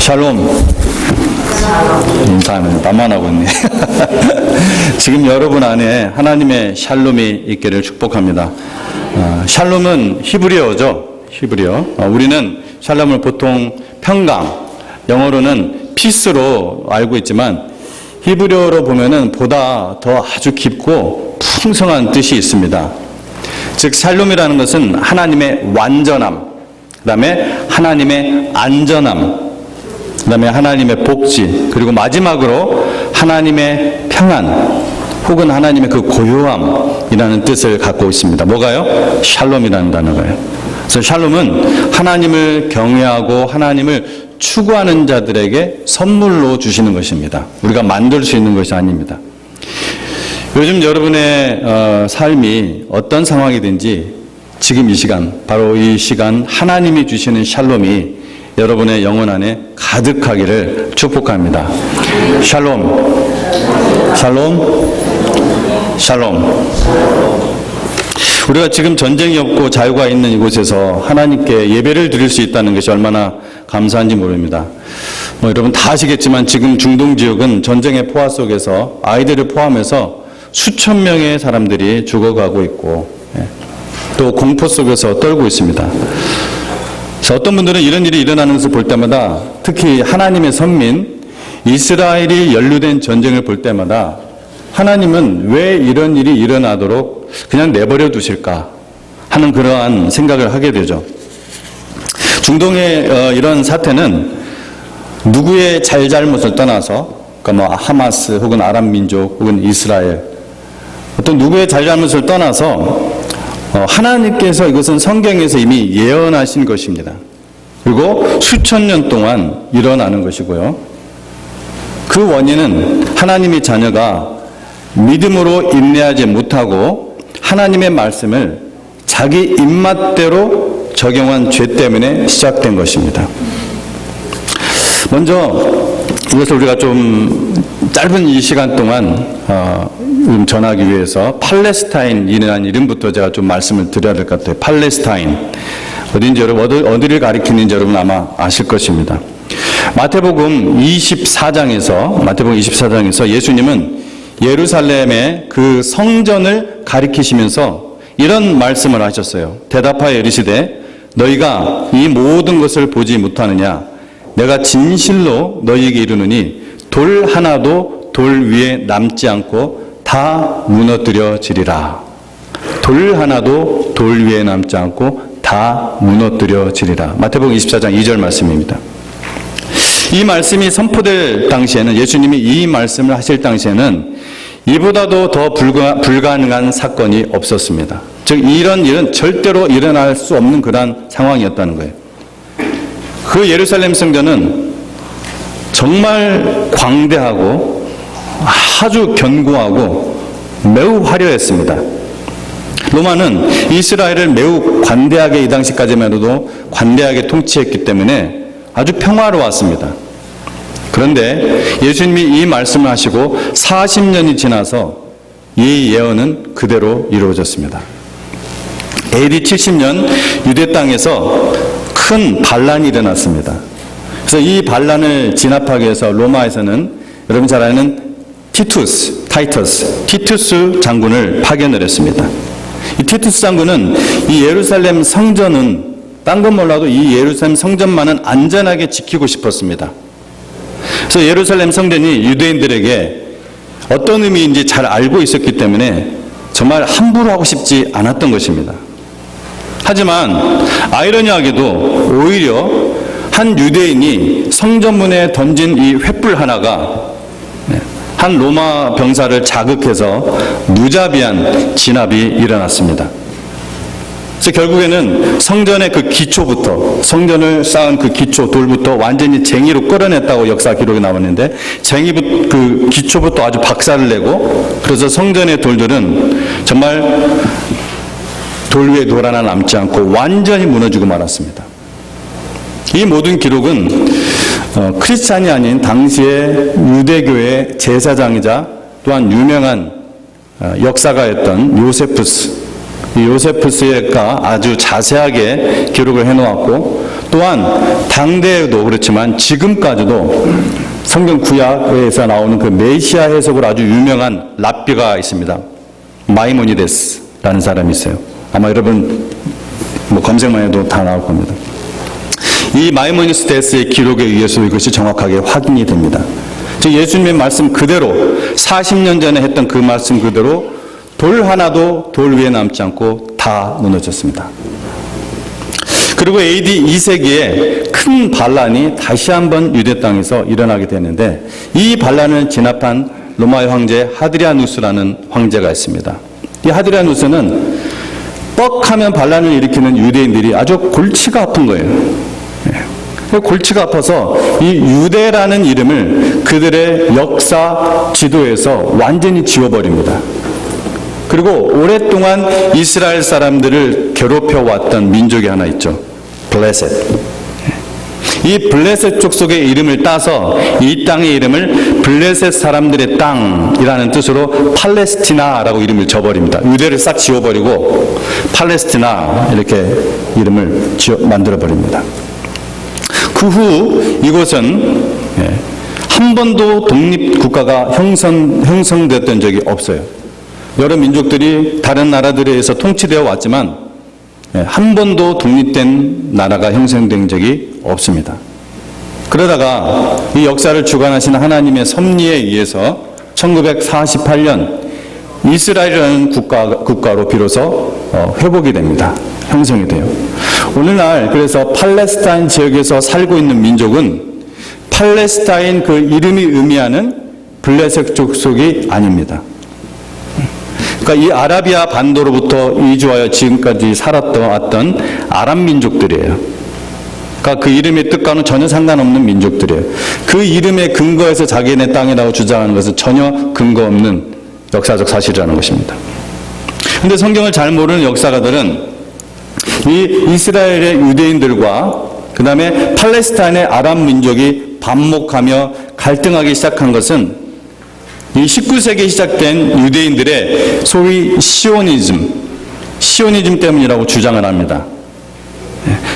샬롬. 인사하면 나만 하고 있네. 지금 여러분 안에 하나님의 샬롬이 있기를 축복합니다. 샬롬은 히브리어죠. 히브리어. 우리는 샬롬을 보통 평강, 영어로는 피스로 알고 있지만 히브리어로 보면은 보다 더 아주 깊고 풍성한 뜻이 있습니다. 즉 샬롬이라는 것은 하나님의 완전함, 그 다음에 하나님의 안전함, 그 다음에 하나님의 복지, 그리고 마지막으로 하나님의 평안 혹은 하나님의 그 고요함이라는 뜻을 갖고 있습니다. 뭐가요? 샬롬이라는 단어가요. 그래서 샬롬은 하나님을 경외하고 하나님을 추구하는 자들에게 선물로 주시는 것입니다. 우리가 만들 수 있는 것이 아닙니다. 요즘 여러분의 삶이 어떤 상황이든지 지금 이 시간, 바로 이 시간 하나님이 주시는 샬롬이 여러분의 영혼 안에 가득하기를 축복합니다. 샬롬, 샬롬, 샬롬. 우리가 지금 전쟁이 없고 자유가 있는 이곳에서 하나님께 예배를 드릴 수 있다는 것이 얼마나 감사한지 모릅니다. 여러분 다 아시겠지만 지금 중동 지역은 전쟁의 포화 속에서 아이들을 포함해서 수천 명의 사람들이 죽어가고 있고 또 공포 속에서 떨고 있습니다. 어떤 분들은 이런 일이 일어나는 것을 볼 때마다, 특히 하나님의 선민 이스라엘이 연루된 전쟁을 볼 때마다 하나님은 왜 이런 일이 일어나도록 그냥 내버려 두실까 하는 그러한 생각을 하게 되죠. 중동의 이런 사태는 누구의 잘잘못을 떠나서, 그러니까 하마스 혹은 아랍 민족 혹은 이스라엘, 어떤 누구의 잘잘못을 떠나서 하나님께서 이것은 성경에서 이미 예언하신 것입니다. 그리고 수천 년 동안 일어나는 것이고요. 그 원인은 하나님의 자녀가 믿음으로 인내하지 못하고 하나님의 말씀을 자기 입맛대로 적용한 죄 때문에 시작된 것입니다. 먼저 이것을 우리가 좀 짧은 이 시간 동안 전하기 위해서 팔레스타인이라는 이름부터 제가 좀 말씀을 드려야 될 것 같아요. 팔레스타인. 어딘지 여러분, 어디를 가리키는지 여러분 아마 아실 것입니다. 마태복음 24장에서 예수님은 예루살렘의 그 성전을 가리키시면서 이런 말씀을 하셨어요. 대답하여 이르시되 너희가 이 모든 것을 보지 못하느냐? 내가 진실로 너희에게 이르노니 돌 하나도 돌 위에 남지 않고 다 무너뜨려지리라. 돌 하나도 돌 위에 남지 않고 다 무너뜨려지리라. 마태복음 24장 2절 말씀입니다. 이 말씀이 선포될 당시에는, 예수님이 이 말씀을 하실 당시에는 이보다도 더 불가능한 사건이 없었습니다. 즉 이런 일은 절대로 일어날 수 없는 그러한 상황이었다는 거예요. 그 예루살렘 성전은 정말 광대하고 아주 견고하고 매우 화려했습니다. 로마는 이스라엘을 매우 관대하게, 이 당시까지만 해도 관대하게 통치했기 때문에 아주 평화로웠습니다. 그런데 예수님이 이 말씀을 하시고 40년이 지나서 이 예언은 그대로 이루어졌습니다. AD 70년 유대 땅에서 큰 반란이 일어났습니다. 그래서 이 반란을 진압하기 위해서 로마에서는 여러분 잘 아는 티투스 장군을 파견을 했습니다. 이 티투스 장군은 이 예루살렘 성전은 딴 건 몰라도 이 예루살렘 성전만은 안전하게 지키고 싶었습니다. 그래서 예루살렘 성전이 유대인들에게 어떤 의미인지 잘 알고 있었기 때문에 정말 함부로 하고 싶지 않았던 것입니다. 하지만 아이러니하게도 오히려 한 유대인이 성전문에 던진 이 횃불 하나가 한 로마 병사를 자극해서 무자비한 진압이 일어났습니다. 그래서 결국에는 성전의 그 기초부터, 성전을 쌓은 그 기초, 돌부터 완전히 쟁이로 끌어냈다고 역사 기록이 나왔는데, 그 기초부터 아주 박살을 내고, 그래서 성전의 돌들은 정말 돌 위에 돌 하나 남지 않고 완전히 무너지고 말았습니다. 이 모든 기록은 크리스찬이 아닌 당시의 유대교의 제사장이자 또한 유명한 역사가였던 요세푸스가 아주 자세하게 기록을 해놓았고, 또한 당대에도 그렇지만 지금까지도 성경 구약에서 나오는 그 메시아 해석으로 아주 유명한 랍비가 있습니다. 마이모니데스라는 사람이 있어요. 아마 여러분 검색만 해도 다 나올 겁니다. 이 마이모니데스의 기록에 의해서 이것이 정확하게 확인이 됩니다. 즉 예수님의 말씀 그대로 40년 전에 했던 그 말씀 그대로 돌 하나도 돌 위에 남지 않고 다 무너졌습니다. 그리고 AD 2세기에 큰 반란이 다시 한번 유대 땅에서 일어나게 되는데 이 반란을 진압한 로마의 황제 하드리아누스라는 황제가 있습니다. 이 하드리아누스는 뻑하면 반란을 일으키는 유대인들이 아주 골치가 아픈 거예요. 골치가 아파서 이 유대라는 이름을 그들의 역사 지도에서 완전히 지워버립니다. 그리고 오랫동안 이스라엘 사람들을 괴롭혀왔던 민족이 하나 있죠. 블레셋. 이 블레셋 족속의 이름을 따서 이 땅의 이름을 블레셋 사람들의 땅이라는 뜻으로 팔레스티나라고 이름을 줘버립니다. 유대를 싹 지워버리고 팔레스티나 이렇게 이름을 만들어버립니다. 그 후 이곳은 한 번도 독립국가가 형성됐던 적이 없어요. 여러 민족들이 다른 나라들에 의해서 통치되어 왔지만 한 번도 독립된 나라가 형성된 적이 없습니다. 그러다가 이 역사를 주관하시는 하나님의 섭리에 의해서 1948년 이스라엘이라는 국가로 비로소 회복이 됩니다. 형성이 돼요. 오늘날 그래서 팔레스타인 지역에서 살고 있는 민족은 팔레스타인 그 이름이 의미하는 블레셋 족속이 아닙니다. 그러니까 이 아라비아 반도로부터 이주하여 지금까지 살았던 아랍 민족들이에요. 그러니까 그 이름의 뜻과는 전혀 상관없는 민족들이에요. 그 이름에 근거해서 자기네 땅이라고 주장하는 것은 전혀 근거 없는 역사적 사실이라는 것입니다. 그런데 성경을 잘 모르는 역사가들은 이 이스라엘의 유대인들과 그 다음에 팔레스타인의 아랍 민족이 반목하며 갈등하기 시작한 것은 이 19세기에 시작된 유대인들의 소위 시오니즘 때문이라고 주장을 합니다.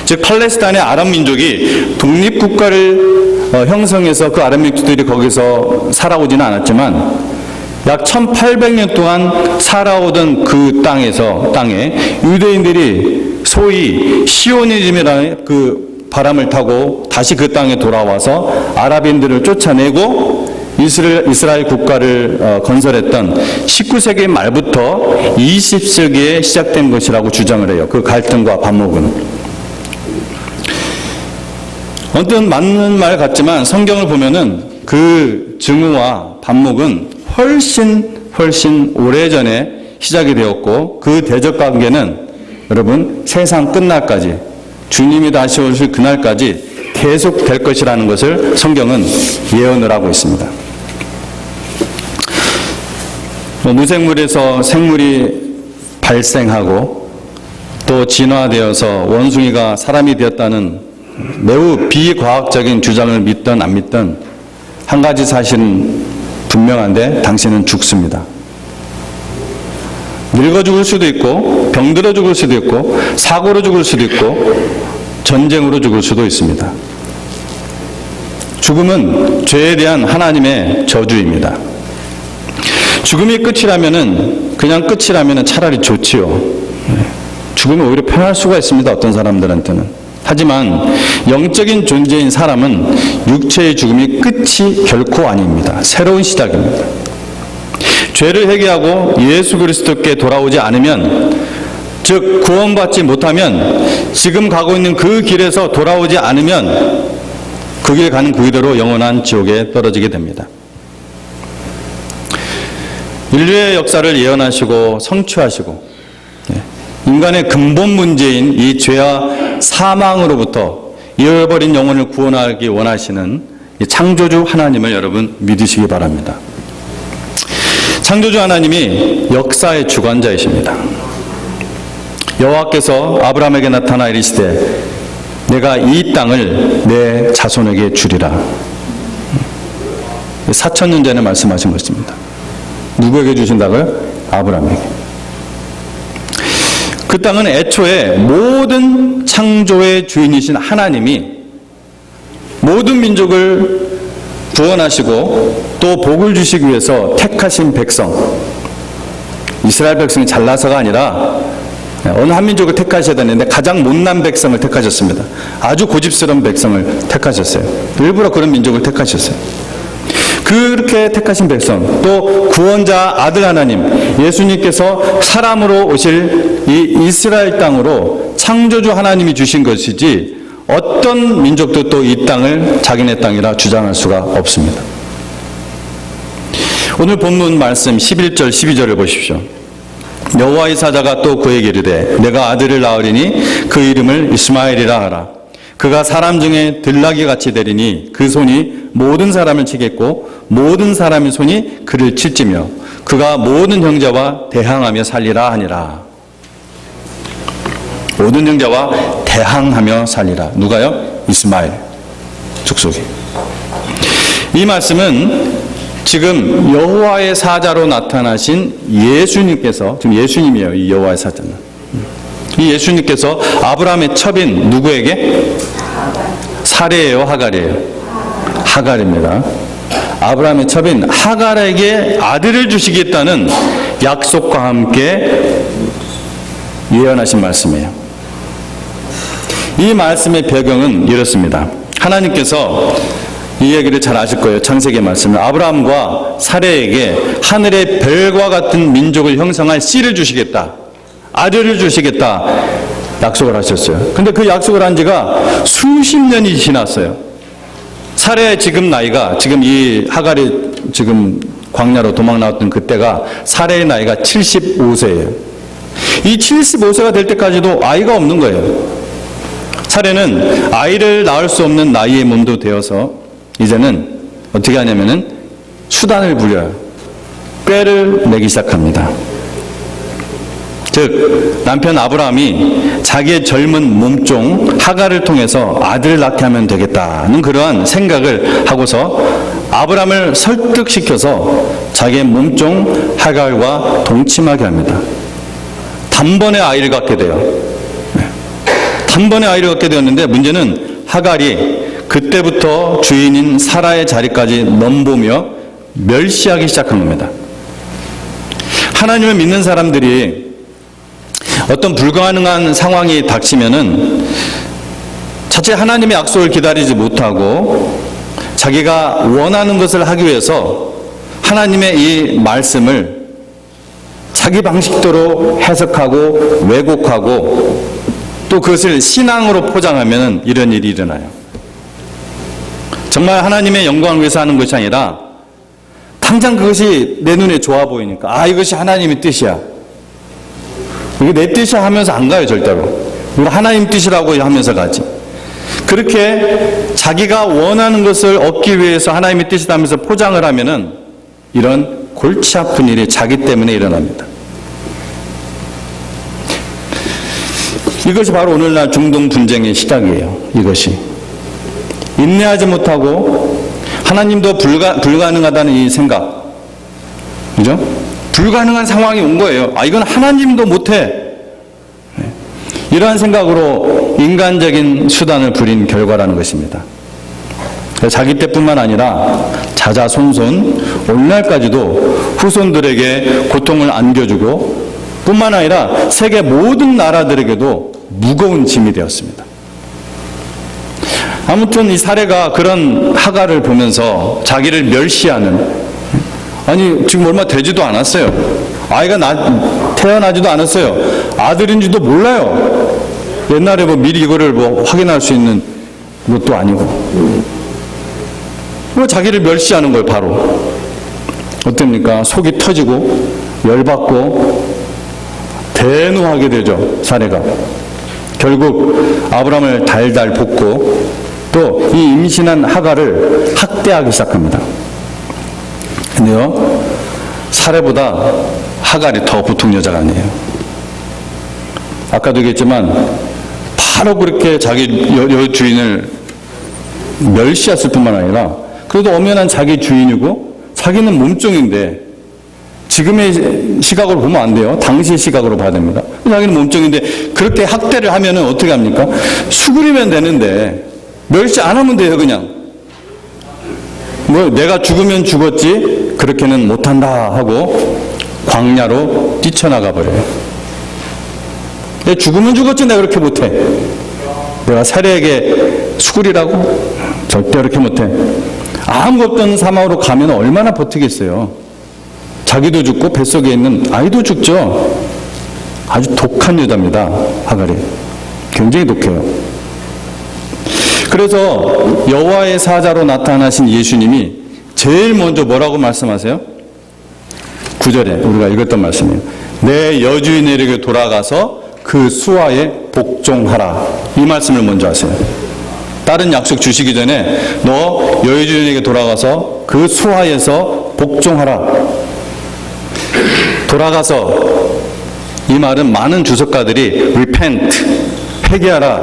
즉 팔레스타인의 아랍 민족이 독립국가를 형성해서 그 아랍 민족들이 거기서 살아오지는 않았지만 약 1800년 동안 살아오던 그 땅에 유대인들이 소위 시오니즘이라는 그 바람을 타고 다시 그 땅에 돌아와서 아랍인들을 쫓아내고 이스라엘 국가를 건설했던 19세기 말부터 20세기에 시작된 것이라고 주장을 해요. 그 갈등과 반목은. 언뜻 맞는 말 같지만 성경을 보면은 그 증오와 반목은 훨씬 오래전에 시작이 되었고 그 대적 관계는 여러분 세상 끝날까지 주님이 다시 오실 그날까지 계속 될 것이라는 것을 성경은 예언을 하고 있습니다. 무생물에서 생물이 발생하고 또 진화되어서 원숭이가 사람이 되었다는 매우 비과학적인 주장을 믿든 안 믿든 한 가지 사실은 분명한데 당신은 죽습니다. 늙어 죽을 수도 있고 병들어 죽을 수도 있고 사고로 죽을 수도 있고 전쟁으로 죽을 수도 있습니다. 죽음은 죄에 대한 하나님의 저주입니다. 죽음이 끝이라면은 그냥 끝이라면은 차라리 좋지요. 죽음이 오히려 편할 수가 있습니다. 어떤 사람들한테는. 하지만 영적인 존재인 사람은 육체의 죽음이 끝이 결코 아닙니다. 새로운 시작입니다. 죄를 회개하고 예수 그리스도께 돌아오지 않으면, 즉 구원받지 못하면 지금 가고 있는 그 길에서 돌아오지 않으면 그 길 가는 그 길대로 영원한 지옥에 떨어지게 됩니다. 인류의 역사를 예언하시고 성취하시고 인간의 근본 문제인 이 죄와 사망으로부터 잃어버린 영혼을 구원하기 원하시는 이 창조주 하나님을 여러분 믿으시기 바랍니다. 창조주 하나님이 역사의 주관자이십니다. 여호와께서 아브라함에게 나타나 이르시되 내가 이 땅을 내 자손에게 주리라. 4000년 전에 말씀하신 것입니다. 누구에게 주신다고요? 아브라함에게. 그 땅은 애초에 모든 창조의 주인이신 하나님이 모든 민족을 구원하시고 또 복을 주시기 위해서 택하신 백성, 이스라엘 백성이 잘나서가 아니라 어느 한 민족을 택하셔야 되는데 가장 못난 백성을 택하셨습니다. 아주 고집스러운 백성을 택하셨어요. 일부러 그런 민족을 택하셨어요. 그렇게 택하신 백성, 또 구원자 아들 하나님 예수님께서 사람으로 오실 이 이스라엘 땅으로 창조주 하나님이 주신 것이지 어떤 민족도 또 이 땅을 자기네 땅이라 주장할 수가 없습니다. 오늘 본문 말씀 11절 12절을 보십시오. 여호와의 사자가 또 그에게 이르되 내가 아들을 낳으리니 그 이름을 이스마엘이라 하라. 그가 사람 중에 들나귀 같이 되리니 그 손이 모든 사람을 치겠고 모든 사람의 손이 그를 칠지며 그가 모든 형제와 대항하며 살리라 하니라. 모든 형제와 대항하며 살리라. 누가요? 이스마엘 족속이. 이 말씀은 지금 여호와의 사자로 나타나신 예수님께서, 지금 예수님이에요. 이 여호와의 사자는. 이 예수님께서 아브라함의 첩인 누구에게? 사레예요, 하갈이에요? 하갈입니다. 아브라함의 첩인 하갈에게 아들을 주시겠다는 약속과 함께 예언하신 말씀이에요. 이 말씀의 배경은 이렇습니다. 하나님께서 이 얘기를 잘 아실 거예요. 창세기 말씀은 아브라함과 사레에게 하늘의 별과 같은 민족을 형성할 씨를 주시겠다, 아들을 주시겠다 약속을 하셨어요. 근데 그 약속을 한 지가 수십 년이 지났어요. 사레의 지금 나이가, 지금 이 하갈이 지금 광야로 도망 나왔던 그때가 사레의 나이가 75세예요. 이 75세가 될 때까지도 아이가 없는 거예요. 사레는 아이를 낳을 수 없는 나이의 몸도 되어서 이제는 어떻게 하냐면은 수단을 부려요. 꾀를 내기 시작합니다. 즉 남편 아브라함이 자기의 젊은 몸종 하갈을 통해서 아들을 낳게 하면 되겠다는 그러한 생각을 하고서 아브라함을 설득시켜서 자기의 몸종 하갈과 동침하게 합니다. 단번에 아이를 갖게 돼요. 단번에 아이를 갖게 되었는데 문제는 하갈이 그때부터 주인인 사라의 자리까지 넘보며 멸시하기 시작한 겁니다. 하나님을 믿는 사람들이 어떤 불가능한 상황이 닥치면은 자칫 하나님의 약속을 기다리지 못하고 자기가 원하는 것을 하기 위해서 하나님의 이 말씀을 자기 방식대로 해석하고 왜곡하고 또 그것을 신앙으로 포장하면 이런 일이 일어나요. 정말 하나님의 영광을 위해서 하는 것이 아니라 당장 그것이 내 눈에 좋아 보이니까 이것이 하나님의 뜻이야, 이게 내 뜻이야 하면서 안 가요. 절대로. 이거 하나님 뜻이라고 하면서 가지. 그렇게 자기가 원하는 것을 얻기 위해서 하나님의 뜻이다 하면서 포장을 하면은 이런 골치 아픈 일이 자기 때문에 일어납니다. 이것이 바로 오늘날 중동 분쟁의 시작이에요. 이것이 인내하지 못하고 하나님도 불가능하다는 이 생각, 그죠? 불가능한 상황이 온 거예요. 이건 하나님도 못해. 이러한 생각으로 인간적인 수단을 부린 결과라는 것입니다. 자기 때뿐만 아니라 자자손손 오늘날까지도 후손들에게 고통을 안겨주고 뿐만 아니라 세계 모든 나라들에게도 무거운 짐이 되었습니다. 아무튼 이 사례가 그런 하갈을 보면서 자기를 멸시하는, 지금 얼마 되지도 않았어요. 아이가 태어나지도 않았어요. 아들인지도 몰라요. 옛날에 미리 이거를 확인할 수 있는 것도 아니고. 자기를 멸시하는 거예요, 바로. 어떻습니까? 속이 터지고, 열받고, 대노하게 되죠, 사례가. 결국 아브라함을 달달 볶고, 또 이 임신한 하갈을 학대하기 시작합니다. 근데요, 사례보다 하갈이 더 보통 여자가 아니에요. 아까도 얘기했지만 바로 그렇게 자기 주인을 멸시했을 뿐만 아니라 그래도 엄연한 자기 주인이고 자기는 몸종인데 지금의 시각으로 보면 안 돼요. 당시의 시각으로 봐야 됩니다. 자기는 몸종인데 그렇게 학대를 하면은 어떻게 합니까? 수그리면 되는데 멸시 안 하면 돼요, 그냥. 뭐 내가 죽으면 죽었지 그렇게는 못한다 하고 광야로 뛰쳐나가 버려요. 죽으면 죽었지 내가 그렇게 못해. 내가 사례에게 수그리라고? 절대 그렇게 못해. 아무것도 없던 사막으로 가면 얼마나 버티겠어요. 자기도 죽고 뱃속에 있는 아이도 죽죠. 아주 독한 여자입니다, 하갈이. 굉장히 독해요. 그래서 여호와의 사자로 나타나신 예수님이 제일 먼저 뭐라고 말씀하세요? 9절에 우리가 읽었던 말씀이에요. 내 여주인에게 돌아가서 그 수하에 복종하라. 이 말씀을 먼저 하세요. 다른 약속 주시기 전에 너 여주인에게 돌아가서 그 수하에서 복종하라. 돌아가서, 이 말은 많은 주석가들이 repent, 회개하라,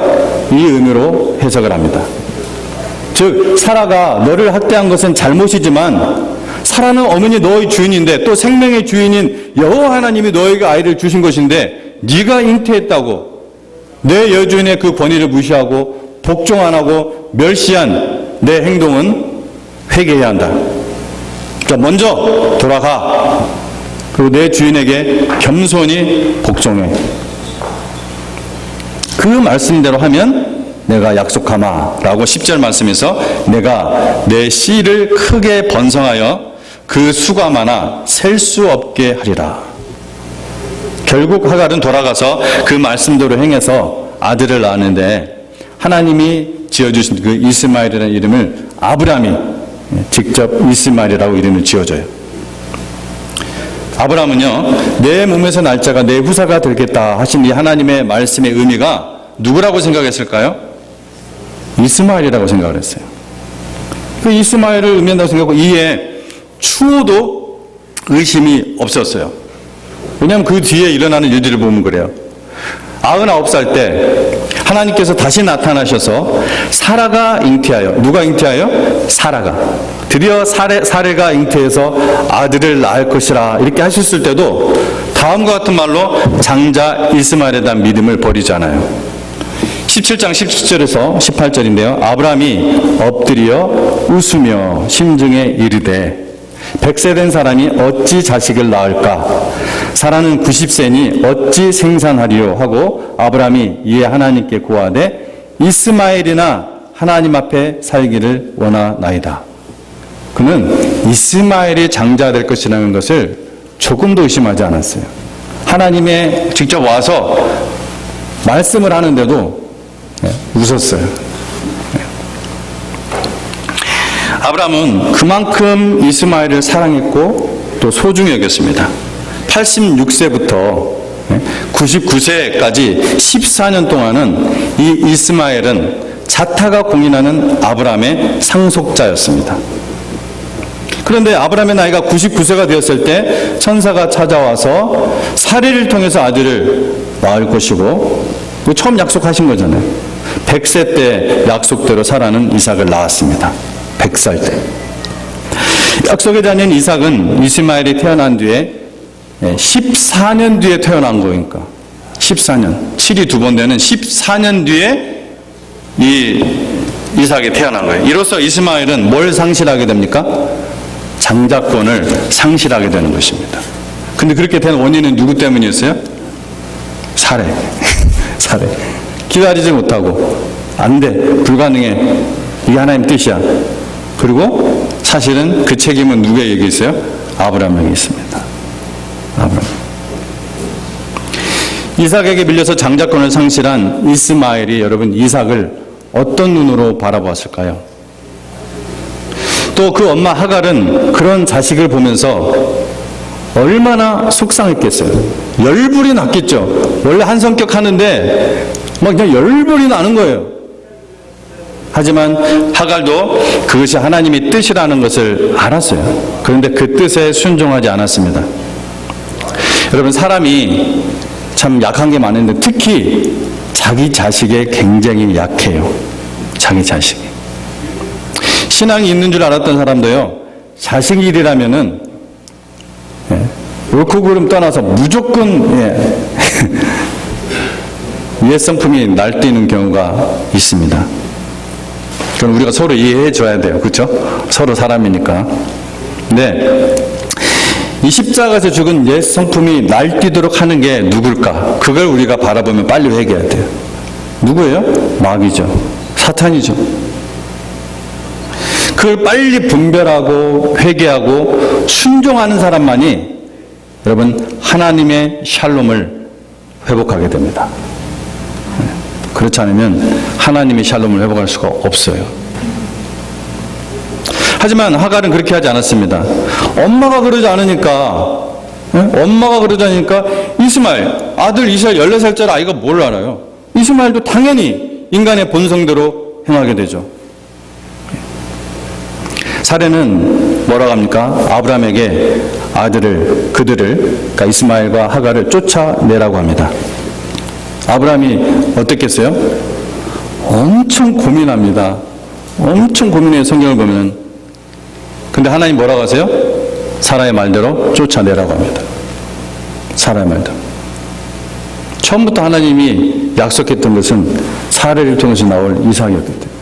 이 의미로 해석을 합니다. 즉 사라가 너를 학대한 것은 잘못이지만 사라는 어머니 너의 주인인데 또 생명의 주인인 여호와 하나님이 너에게 아이를 주신 것인데 네가 잉태했다고 내 여주인의 그 권위를 무시하고 복종 안 하고 멸시한 내 행동은 회개해야 한다. 자, 먼저 돌아가. 그리고 내 주인에게 겸손히 복종해. 그 말씀대로 하면 내가 약속하마 라고 10절 말씀에서 내가 내 씨를 크게 번성하여 그 수가 많아 셀 수 없게 하리라. 결국 하갈은 돌아가서 그 말씀대로 행해서 아들을 낳았는데 하나님이 지어주신 그 이스마엘이라는 이름을 아브라함이 직접 이스마엘이라고 이름을 지어줘요. 아브라함은요, 내 몸에서 날 자가 내 후사가 되겠다 하신 이 하나님의 말씀의 의미가 누구라고 생각했을까요? 이스마엘이라고 생각을 했어요. 그 이스마엘을 의미한다고 생각하고 이에 추호도 의심이 없었어요. 왜냐하면 그 뒤에 일어나는 일들을 보면 그래요. 99살 때 하나님께서 다시 나타나셔서 사라가 잉태하여, 누가 잉태하여? 사라가. 드디어 사례가 잉태해서 아들을 낳을 것이라 이렇게 하셨을 때도 다음과 같은 말로 장자 이스마엘에 대한 믿음을 버리잖아요. 17장 17절에서 18절인데요. 아브라함이 엎드려 웃으며 심중에 이르되 100세 된 사람이 어찌 자식을 낳을까? 사라는 90세니 어찌 생산하리요? 하고 아브라함이 이에 하나님께 구하되 이스마엘이나 하나님 앞에 살기를 원하나이다. 그는 이스마엘이 장자 될 것이라는 것을 조금도 의심하지 않았어요. 하나님의 직접 와서 말씀을 하는데도 웃었어요. 아브라함은 그만큼 이스마엘을 사랑했고 또 소중히 여겼습니다. 86세부터 99세까지 14년 동안은 이 이스마엘은 자타가 공인하는 아브라함의 상속자였습니다. 그런데 아브라함의 나이가 99세가 되었을 때 천사가 찾아와서 사례를 통해서 아들을 낳을 것이고 처음 약속하신 거잖아요. 100세 때 약속대로 사라는 이삭을 낳았습니다. 100살 때. 약속의 자녀인 이삭은 이스마엘이 태어난 뒤에 14년 뒤에 태어난 거니까 14년, 7이 2번 되는 14년 뒤에 이 이삭이 태어난 거예요. 이로써 이스마엘은 뭘 상실하게 됩니까? 장자권을 상실하게 되는 것입니다. 근데 그렇게 된 원인은 누구 때문이었어요? 사례. 사례. 기다리지 못하고 안 돼, 불가능해. 이게 하나님 뜻이야. 그리고 사실은 그 책임은 누구에게 있어요? 아브라함에게 있습니다. 아브라함. 이삭에게 밀려서 장자권을 상실한 이스마엘이 여러분 이삭을 어떤 눈으로 바라보았을까요? 또 그 엄마 하갈은 그런 자식을 보면서 얼마나 속상했겠어요. 열불이 났겠죠. 원래 한 성격 하는데 막 그냥 열불이 나는 거예요. 하지만 하갈도 그것이 하나님의 뜻이라는 것을 알았어요. 그런데 그 뜻에 순종하지 않았습니다. 여러분, 사람이 참 약한 게 많은데 특히 자기 자식에 굉장히 약해요. 자기 자식이. 신앙이 있는 줄 알았던 사람도요, 자식 일이라면은 옳고 그름 떠나서 무조건 옛 성품이 날뛰는 경우가 있습니다. 그럼 우리가 서로 이해해 줘야 돼요. 그렇죠? 서로 사람이니까. 네. 이 십자가에서 죽은 옛 성품이 날뛰도록 하는 게 누굴까? 그걸 우리가 바라보면 빨리 회개해야 돼요. 누구예요? 마귀죠. 사탄이죠. 그걸 빨리 분별하고 회개하고 순종하는 사람만이 여러분 하나님의 샬롬을 회복하게 됩니다. 그렇지 않으면 하나님의 샬롬을 회복할 수가 없어요. 하지만 하갈은 그렇게 하지 않았습니다. 엄마가 그러지 않으니까 이스마엘, 아들 이스라엘 14살짜리 아이가 뭘 알아요? 이스마엘도 당연히 인간의 본성대로 행하게 되죠. 사례는 뭐라고 합니까? 아브라함에게 그들을, 그러니까 이스마엘과 하갈을 쫓아내라고 합니다. 아브라함이 어땠겠어요? 엄청 고민합니다. 엄청 고민해요, 성경을 보면. 근데 하나님 뭐라고 하세요? 사라의 말대로 쫓아내라고 합니다. 사라의 말대로. 처음부터 하나님이 약속했던 것은 사례를 통해서 나올 이삭이었거든요.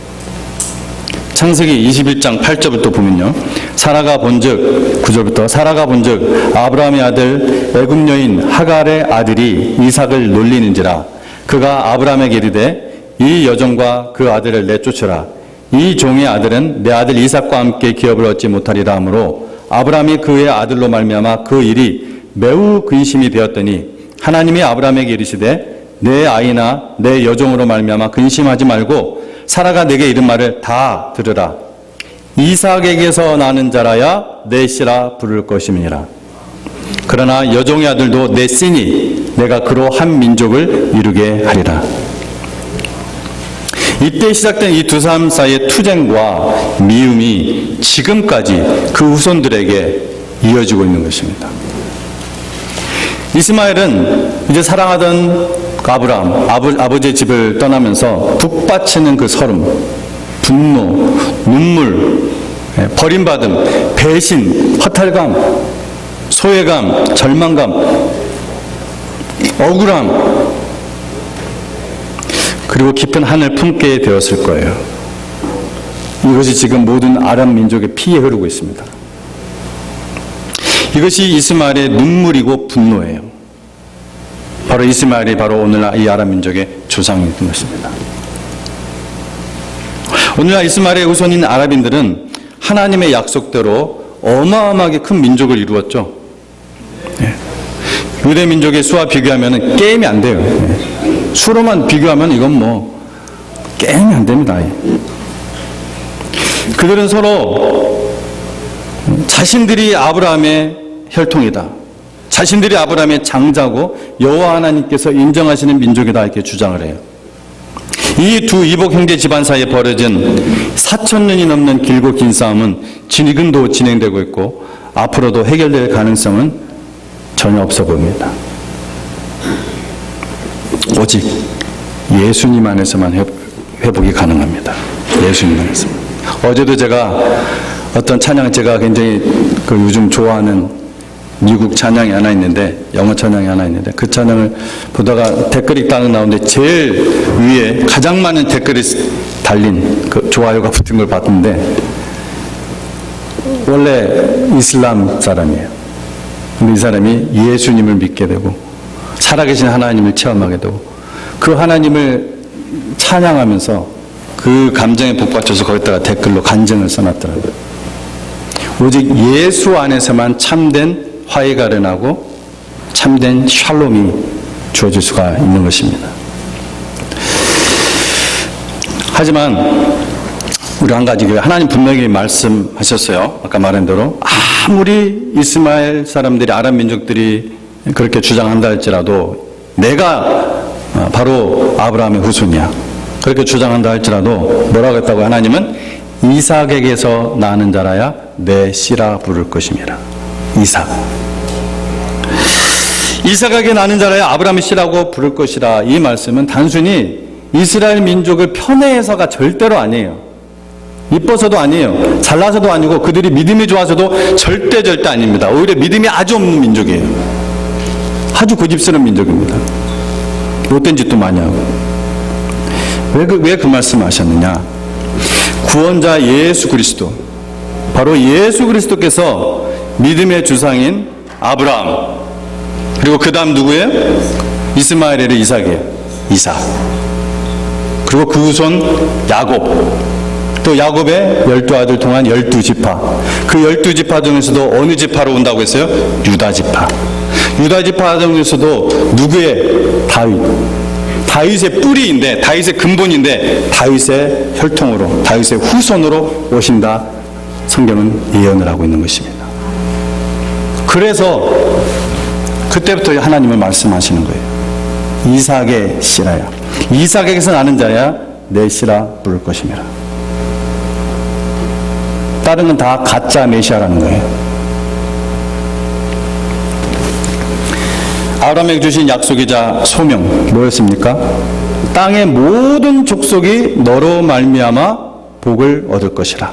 창세기 21장 8절부터 보면요. 사라가 본즉 9절부터 사라가 본즉 아브라함의 아들 애굽 여인 하갈의 아들이 이삭을 놀리는지라 그가 아브라함에게 이르되 이 여종과 그 아들을 내쫓으라 이 종의 아들은 내 아들 이삭과 함께 기업을 얻지 못하리라 하므로 아브라함이 그의 아들로 말미암아 그 일이 매우 근심이 되었더니 하나님이 아브라함에게 이르시되 내 아이나 내 여종으로 말미암아 근심하지 말고 사라가 내게 이른 말을 다 들으라. 이삭에게서 나는 자라야 내 씨라 부를 것임이니라. 그러나 여종의 아들도 내 씨니 내가 그로 한 민족을 이루게 하리라. 이때 시작된 이 두 사람 사이의 투쟁과 미움이 지금까지 그 후손들에게 이어지고 있는 것입니다. 이스마엘은 이제 사랑하던 아브라함, 아버지의 집을 떠나면서 북받치는 그 서름, 분노, 눈물, 버림받음, 배신, 허탈감, 소외감, 절망감, 억울함, 그리고 깊은 한을 품게 되었을 거예요. 이것이 지금 모든 아람 민족의 피에 흐르고 있습니다. 이것이 이스마엘의 눈물이고 분노예요. 바로 이스마엘이 바로 오늘날 이 아람 민족의 조상인 것입니다. 오늘날 이스마엘의 후손인 아랍인들은 하나님의 약속대로 어마어마하게 큰 민족을 이루었죠. 유대 민족의 수와 비교하면 게임이 안 돼요. 수로만 비교하면 이건 뭐 게임이 안 됩니다. 그들은 서로 자신들이 아브라함의 혈통이다. 자신들이 아브라함의 장자고 여호와 하나님께서 인정하시는 민족이다 이렇게 주장을 해요. 이 두 이복 형제 집안 사이에 벌어진 4,000년이 넘는 길고 긴 싸움은 지금도 진행되고 있고 앞으로도 해결될 가능성은 전혀 없어 보입니다. 오직 예수님 안에서만 회복이 가능합니다. 예수님 안에서만. 어제도 제가 어떤 찬양 제가 굉장히 요즘 좋아하는 미국 찬양이 하나 있는데 영어 찬양이 하나 있는데 그 찬양을 보다가 댓글이 딱 나오는데 제일 위에 가장 많은 댓글이 달린 그 좋아요가 붙은 걸 봤는데 원래 이슬람 사람이에요. 근데 이 사람이 예수님을 믿게 되고 살아계신 하나님을 체험하게 되고 그 하나님을 찬양하면서 그 감정에 북받쳐서 거기다가 댓글로 간증을 써놨더라고요. 오직 예수 안에서만 참된 화해가 일어나고 참된 샬롬이 주어질 수가 있는 것입니다. 하지만 우리 한 가지 하나님 분명히 말씀하셨어요. 아까 말한 대로 아무리 이스마엘 사람들이 아람 민족들이 그렇게 주장한다 할지라도 내가 바로 아브라함의 후손이야 그렇게 주장한다 할지라도 뭐라고 했다고 하나님은 이삭에게서 나는 자라야 내 씨라 부를 것임이라. 이삭에게 나는 자라야 아브라함의 씨라고 부를 것이라. 이 말씀은 단순히 이스라엘 민족을 편애해서가 절대로 아니에요. 이뻐서도 아니에요. 잘나서도 아니고 그들이 믿음이 좋아서도 절대 아닙니다. 오히려 믿음이 아주 없는 민족이에요. 아주 고집스러운 민족입니다. 못된 짓도 많이 하고. 왜 그 말씀을 하셨느냐? 구원자 예수 그리스도, 바로 예수 그리스도께서 믿음의 주상인 아브라함, 그리고 그 다음 누구예요? 이스마엘의 이삭이에요. 이삭. 그리고 그 후손 야곱, 또 야곱의 12아들 통한 12지파, 그 12지파 중에서도 어느 지파로 온다고 했어요? 유다 지파. 유다 지파 중에서도 누구의? 다윗의 뿌리인데, 다윗의 근본인데 다윗의 혈통으로, 다윗의 후손으로 오신다, 성경은 예언을 하고 있는 것입니다. 그래서 그때부터 하나님은 말씀하시는 거예요. 이삭의 씨라야, 이삭에게서 나는 자야 내 씨라 부를 것이니라. 다른 건 다 가짜 메시아라는 거예요. 아브라함에게 주신 약속이자 소명 뭐였습니까? 땅의 모든 족속이 너로 말미암아 복을 얻을 것이라.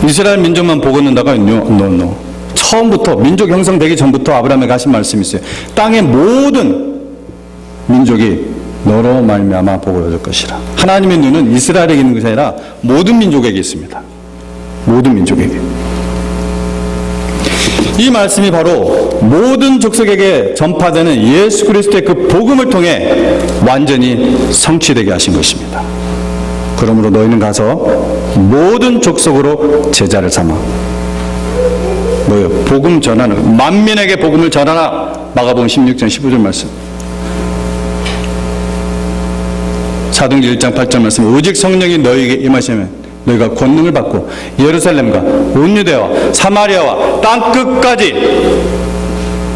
이스라엘 민족만 복 얻는다가 no. 처음부터 민족 형성되기 전부터 아브라함에게 하신 말씀이 있어요. 땅의 모든 민족이 너로 말미암아 복을 얻을 것이라. 하나님의 눈은 이스라엘에게 있는 것이 아니라 모든 민족에게 있습니다. 모든 민족에게. 이 말씀이 바로 모든 족속에게 전파되는 예수 그리스도의 그 복음을 통해 완전히 성취되게 하신 것입니다. 그러므로 너희는 가서 모든 족속으로 제자를 삼아. 뭐예요? 복음 전하는, 만민에게 복음을 전하라. 마가복음 16장 15절 말씀. 사도행전 1장 8절 말씀. 오직 성령이 너희에게 임하시면 너희가 권능을 받고 예루살렘과 온 유대와 사마리아와 땅 끝까지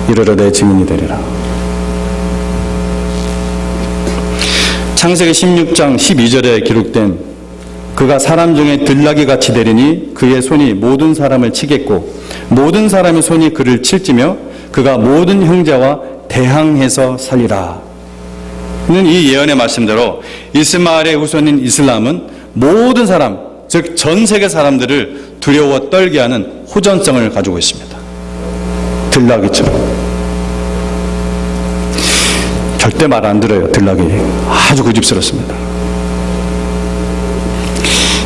이르러 내 증인이 되리라. 창세기 16장 12절에 기록된 그가 사람 중에 들나귀 같이 되리니 그의 손이 모든 사람을 치겠고 모든 사람의 손이 그를 칠지며 그가 모든 형제와 대항해서 살리라. 는 이 예언의 말씀대로 이스마엘의 후손인 이슬람은 모든 사람, 즉 전 세계 사람들을 두려워 떨게 하는 호전성을 가지고 있습니다. 들나귀처럼. 절대 말 안 들어요. 들나귀. 아주 고집스럽습니다.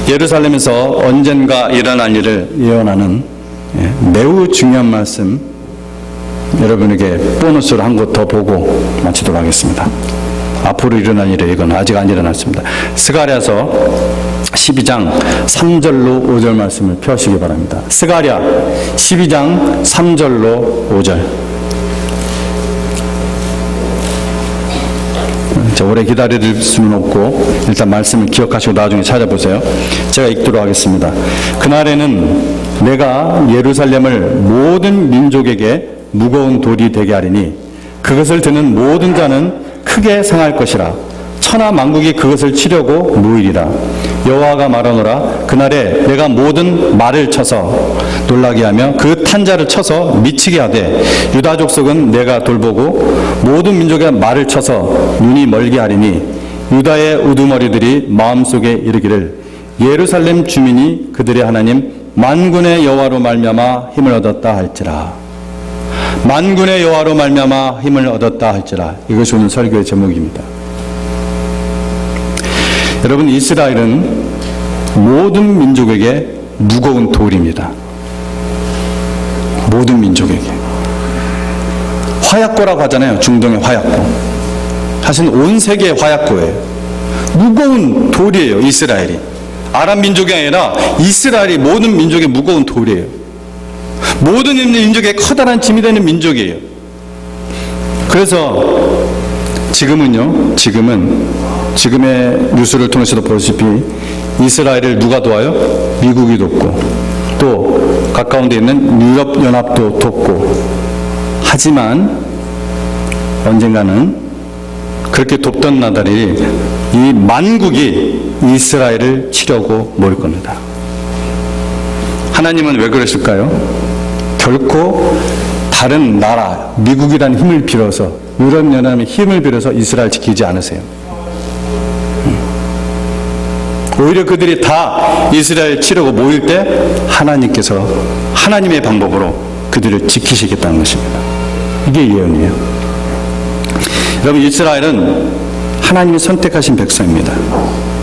예루살렘에서 언젠가 일어날 일을 예언하는 매우 중요한 말씀, 여러분에게 보너스로 한 것 더 보고 마치도록 하겠습니다. 앞으로 일어날 일에 이건 아직 안 일어났습니다. 스가랴서 12장 3절로 5절 말씀을 펴시기 바랍니다. 스가랴 12장 3절로 5절. 오래 기다릴 수는 없고 일단 말씀을 기억하시고 나중에 찾아보세요. 제가 읽도록 하겠습니다. 그날에는 내가 예루살렘을 모든 민족에게 무거운 돌이 되게 하리니 그것을 드는 모든 자는 크게 상할 것이라. 천하 만국이 그것을 치려고 모이리라. 여호와가 말하노라. 그날에 내가 모든 말을 쳐서 놀라게 하며 그 탄자를 쳐서 미치게 하되 유다 족속은 내가 돌보고 모든 민족의 말을 쳐서 눈이 멀게 하리니 유다의 우두머리들이 마음속에 이르기를 예루살렘 주민이 그들의 하나님 만군의 여호와로 말미암아 힘을 얻었다 할지라. 만군의 여호와로 말미암아 힘을 얻었다 할지라. 이것이 오늘 설교의 제목입니다. 여러분, 이스라엘은 모든 민족에게 무거운 돌입니다. 모든 민족에게. 화약고라고 하잖아요. 중동의 화약고. 사실 온 세계의 화약고예요. 무거운 돌이에요. 이스라엘이. 아랍 민족이 아니라 이스라엘이 모든 민족의 무거운 돌이에요. 모든 민족의 커다란 짐이 되는 민족이에요. 그래서 지금의 뉴스를 통해서도 보시다시피 이스라엘을 누가 도와요? 미국이 돕고 또 가까운 데 있는 유럽연합도 돕고. 하지만 언젠가는 그렇게 돕던 나라들이 이 만국이 이스라엘을 치려고 모일 겁니다. 하나님은 왜 그러실까요? 결코 다른 나라, 미국이라는 힘을 빌어서, 유럽연합의 힘을 빌어서 이스라엘 지키지 않으세요. 오히려 그들이 다 이스라엘 치려고 모일 때 하나님께서 하나님의 방법으로 그들을 지키시겠다는 것입니다. 이게 예언이에요. 여러분, 이스라엘은 하나님이 선택하신 백성입니다.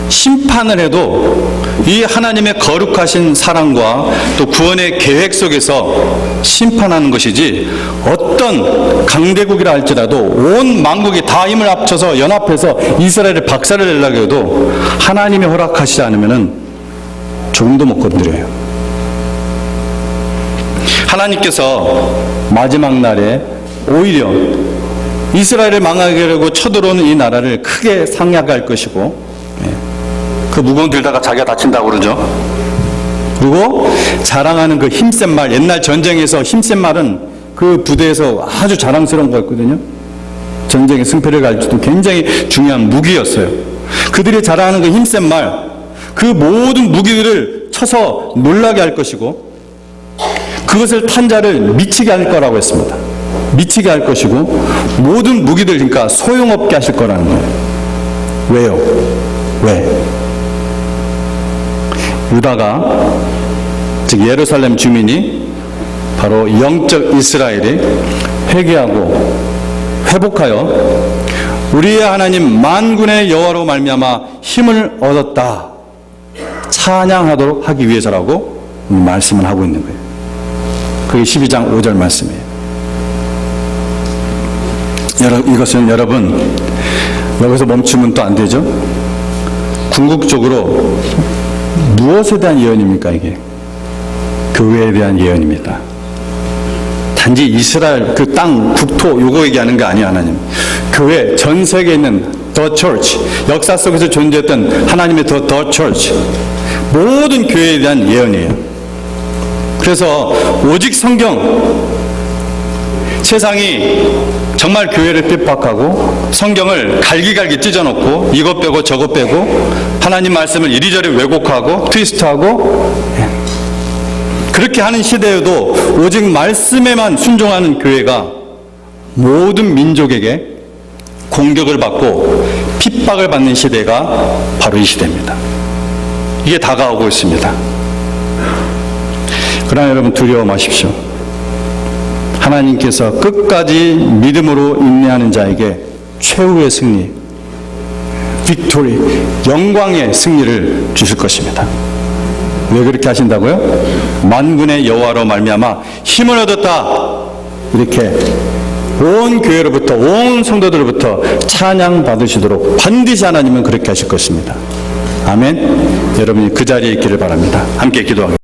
심판을 해도 이 하나님의 거룩하신 사랑과 또 구원의 계획 속에서 심판하는 것이지, 어떤 강대국이라 할지라도 온 만국이 다 힘을 합쳐서 연합해서 이스라엘을 박살을 내려고 해도 하나님이 허락하시지 않으면 조금도 못 건드려요. 하나님께서 마지막 날에 오히려 이스라엘을 망하게 하려고 쳐들어오는 이 나라를 크게 상약할 것이고, 그 무거운 들다가 자기가 다친다고 그러죠. 그리고 자랑하는 그 힘센 말, 옛날 전쟁에서 힘센 말은 그 부대에서 아주 자랑스러운 거였거든요. 전쟁의 승패를 가르치는 굉장히 중요한 무기였어요. 그들이 자랑하는 그 힘센 말, 그 모든 무기들을 쳐서 놀라게 할 것이고, 그것을 탄 자를 미치게 할 거라고 했습니다. 미치게 할 것이고, 모든 무기들, 그러니까 소용없게 하실 거라는 거예요. 왜요? 왜? 유다가, 즉 예루살렘 주민이 바로 영적 이스라엘이 회개하고 회복하여 우리의 하나님 만군의 여호와로 말미암아 힘을 얻었다, 찬양하도록 하기 위해서라고 말씀을 하고 있는 거예요. 그게 12장 5절 말씀이에요. 이것은 여러분, 여기서 멈추면 또 안 되죠. 궁극적으로 무엇에 대한 예언입니까? 이게 교회에 대한 예언입니다. 단지 이스라엘 그 땅 국토 요거 얘기하는 게 아니에요. 하나님 교회, 전 세계에 있는 The Church, 역사 속에서 존재했던 하나님의 The Church, 모든 교회에 대한 예언이에요. 그래서 오직 성경, 세상이 정말 교회를 핍박하고 성경을 갈기갈기 찢어놓고 이것 빼고 저것 빼고 하나님 말씀을 이리저리 왜곡하고 트위스트하고, 그렇게 하는 시대에도 오직 말씀에만 순종하는 교회가 모든 민족에게 공격을 받고 핍박을 받는 시대가 바로 이 시대입니다. 이게 다가오고 있습니다. 그러나 여러분, 두려워 마십시오. 하나님께서 끝까지 믿음으로 인내하는 자에게 최후의 승리, 빅토리, 영광의 승리를 주실 것입니다. 왜 그렇게 하신다고요? 만군의 여호와로 말미암아 힘을 얻었다, 이렇게 온 교회로부터, 온 성도들로부터 찬양 받으시도록 반드시 하나님은 그렇게 하실 것입니다. 아멘. 여러분이 그 자리에 있기를 바랍니다. 함께 기도하겠습니다.